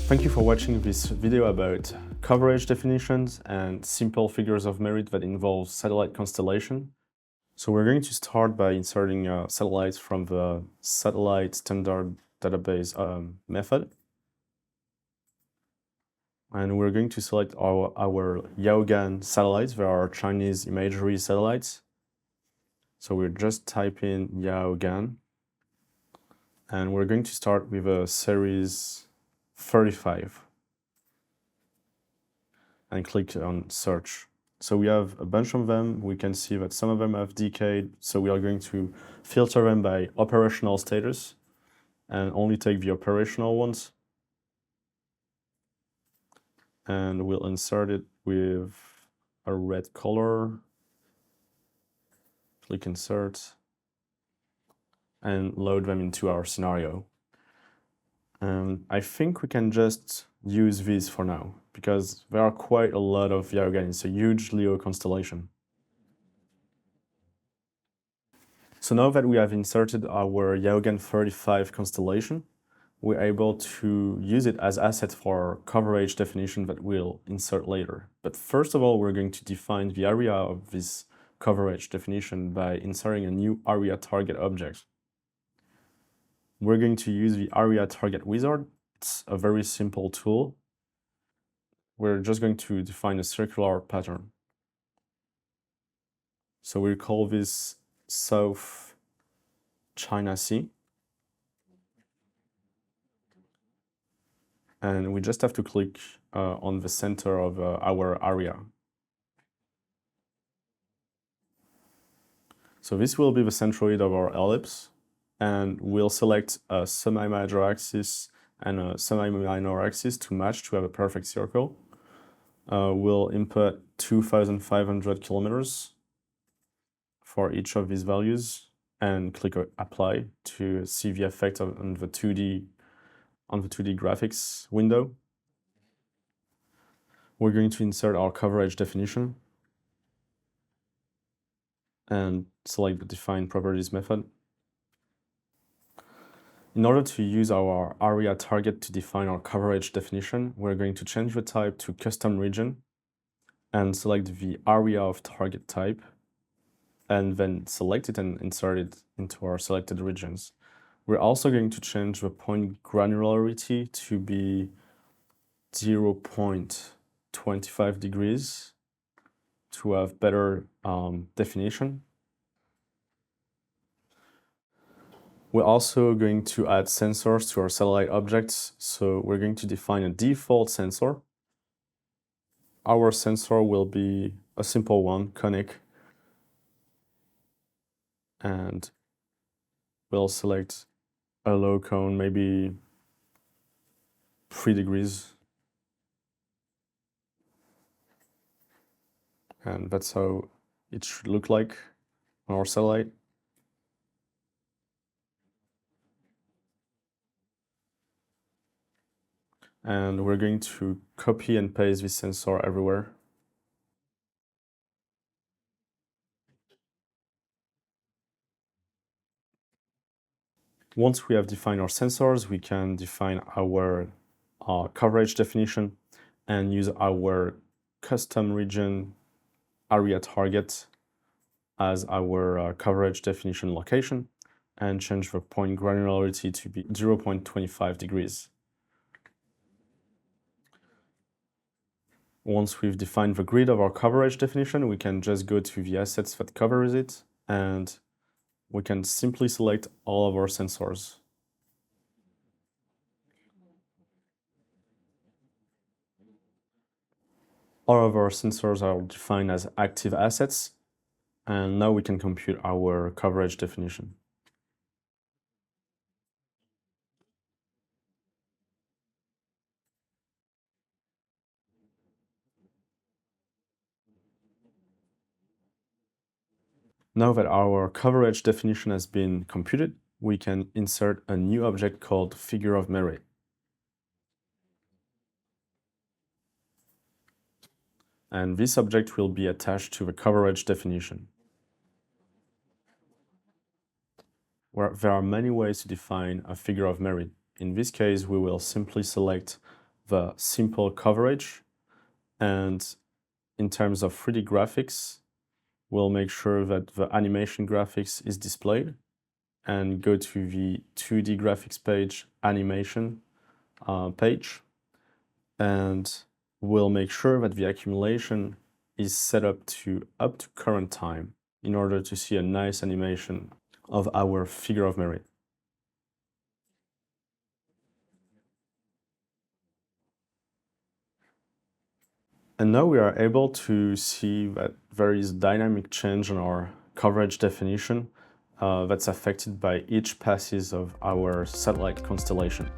Thank you for watching this video about coverage definitions and simple figures of merit that involve satellite constellation. So we're going to start by inserting satellites from the satellite standard database method. And we're going to select our Yaogan satellites. They are Chinese imagery satellites. So we're just type in Yaogan. And we're going to start with a series 35. And click on search. So we have a bunch of them. We can see that some of them have decayed. So we are going to filter them by operational status and only take the operational ones. And we'll insert it with a red color. Click insert and load them into our scenario. And I think we can just use these for now because there are quite a lot of Yaogan. It's a huge Leo constellation. So now that we have inserted our Yaogan 35 constellation, we're able to use it as asset for coverage definition that we'll insert later. But first of all, we're going to define the area of this coverage definition by inserting a new area target object. We're going to use the area target wizard. It's a very simple tool. We're just going to define a circular pattern. So we call this South China Sea. And we just have to click on the center of our area. So this will be the centroid of our ellipse, and we'll select a semi-major axis and a semi-minor axis to match to have a perfect circle. We'll input 2,500 kilometers for each of these values and click apply to see the effect on the 2D graphics window. We're going to insert our coverage definition and select the define properties method. In order to use our area target to define our coverage definition, we're going to change the type to custom region and select the area of target type, and then select it and insert it into our selected regions. We're also going to change the point granularity to be 0.25 degrees to have better definition. We're also going to add sensors to our satellite objects. So we're going to define a default sensor. Our sensor will be a simple one, conic. And we'll select a low cone, maybe 3 degrees. And that's how it should look like on our satellite. And we're going to copy and paste this sensor everywhere. Once we have defined our sensors, we can define our coverage definition and use our custom region area target as our coverage definition location and change the point granularity to be 0.25 degrees. Once we've defined the grid of our coverage definition, we can just go to the assets that covers it, and we can simply select all of our sensors. All of our sensors are defined as active assets, and now we can compute our coverage definition. Now that our coverage definition has been computed, we can insert a new object called figure of merit. And this object will be attached to the coverage definition. There are many ways to define a figure of merit. In this case, we will simply select the simple coverage, and in terms of 3D graphics, we'll make sure that the animation graphics is displayed, and go to the 2D graphics page, animation page, and we'll make sure that the accumulation is set up to current time in order to see a nice animation of our figure of merit. And now we are able to see that there is dynamic change in our coverage definition that's affected by each passes of our satellite constellation.